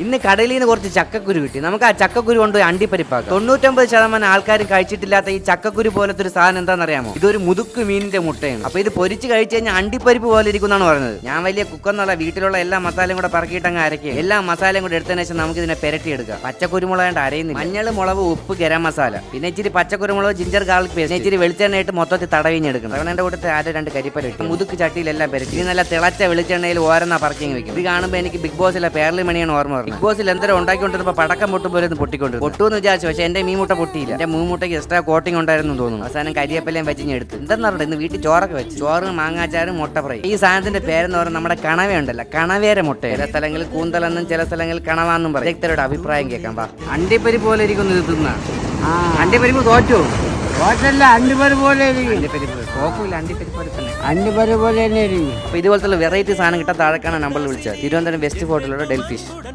ഇന്ന് കടയിൽ നിന്ന് കുറച്ച് ചക്കക്കുരു കിട്ടി. നമുക്ക് ആ ചക്കക്കുരു കൊണ്ട് അണ്ടിപ്പരിപ്പാക്കാം. 99% ആൾക്കാരും കഴിച്ചിട്ടില്ലാത്ത ഈ ചക്കക്കുരു പോലത്തെ ഒരു സാധനം എന്താണെന്നറിയാമോ? ഇതൊരു മുതുക്ക് മീനിന്റെ മുട്ടയാണ്. അപ്പൊ ഇത് പൊരിച്ച് കഴിച്ചു കഴിഞ്ഞാൽ അണ്ടിപ്പരിപ്പ് പോലെ ഇരിക്കുന്നാണ് പറയുന്നത്. ഞാൻ വലിയ കുക്കെന്നുള്ള വീട്ടിലുള്ള എല്ലാ മസാലയും കൂടെ പറക്കിയിട്ട് അങ്ങ് അരയ്ക്കുക. എല്ലാ മസാലയും കൂടെ എടുത്തതിന് ശേഷം നമുക്ക് ഇതിനെ പെരട്ടിയെടുക്കാം. പച്ചക്കുരുമുളക് അരയുന്നില്ല. മഞ്ഞൾ, മുളക്, ഉപ്പ്, ഗരം മസാല, പിന്നെ ഇച്ചിരി പച്ചക്കുരുമുളക്, ജിഞ്ചർ ഗാർലിക് പേസ്റ്റ്, ഇച്ചിരി വെളിച്ചെണ്ണയിട്ട് മൊത്തത്തിൽ തടവിഞ്ഞെടുക്കണം. തവണേന്റെ കൂട്ടത്തിൽ ആദ്യം 2 കരിപ്പര ഇട്ടു. മുതുക്ക് ചട്ടിയിലെല്ലാം പെരട്ടി. ഇത് നല്ല തിളച്ച വെളിച്ചെണ്ണയിൽ ഓരോന്നാ പറക്കി വെക്കും. ഇത് കാണുമ്പോൾ എനിക്ക് ബിഗ് ബോസിലെ പേർലി മണിയാണ് ഓർമ്മ. ബിഗ് ബോസിൽ എന്തെങ്കിലും ഉണ്ടാക്കിക്കൊണ്ടിരുന്നപ്പോൾ പടക്കം പൊട്ടുപോലെ പൊട്ടിക്കൊണ്ട് പൊട്ടുമെന്ന് വിചാരിച്ചു. പക്ഷേ എന്റെ മീൻമുട്ട പൊട്ടിയില്ല. എന്റെ മൂമുട്ടയ്ക്ക് എക്സ്ട്രാ കോട്ടിംഗ് ഉണ്ടായിരുന്നു തോന്നുന്നു. അവസാനം കരിയപ്പലയും വെച്ച് എടുത്തു. എന്താണെന്ന് പറഞ്ഞത് ഇന്ന് വീട്ടിൽ ചോറൊക്കെ വെച്ച്. ചോറ്, മാങ്ങാച്ചാറും, മുട്ട ഫ്രൈ. ഈ സാധനത്തിന്റെ പേരെന്ന് പറഞ്ഞാൽ നമ്മുടെ കണവ ഉണ്ടല്ലോ, കണവേര മുട്ട. ചില സ്ഥലങ്ങളിൽ കൂന്തലെന്നും ചില സ്ഥലങ്ങളിൽ കണവാന്നും പറയും. വ്യക്തരുടെ അഭിപ്രായം കേൾക്കാം. വാ, അണ്ടിപ്പരിപ്പ് പോലെ ഇരിക്കുന്നു ഇത് തിന്നാ. അണ്ടിപ്പരിപ്പ് തോറ്റോ? തോറ്റല്ല, അണ്ടിപ്പരിപ്പ് പോലെ തോക്കൂല, അണ്ടിപ്പരിപ്പ് പോലെ തന്നെ. അണ്ടിപ്പരിപ്പ് പോലെ തന്നെ ഇരിക്കും. അപ്പൊ ഇതുപോലത്തെ വെറൈറ്റി സാധനം കിട്ടാൻ താഴെക്കാണ് നമ്പറിൽ വിളിച്ചത്. തിരുവനന്തപുരം വെസ്റ്റ് ഫോർട്ടിലുള്ള ഡെൽഫിഷ്.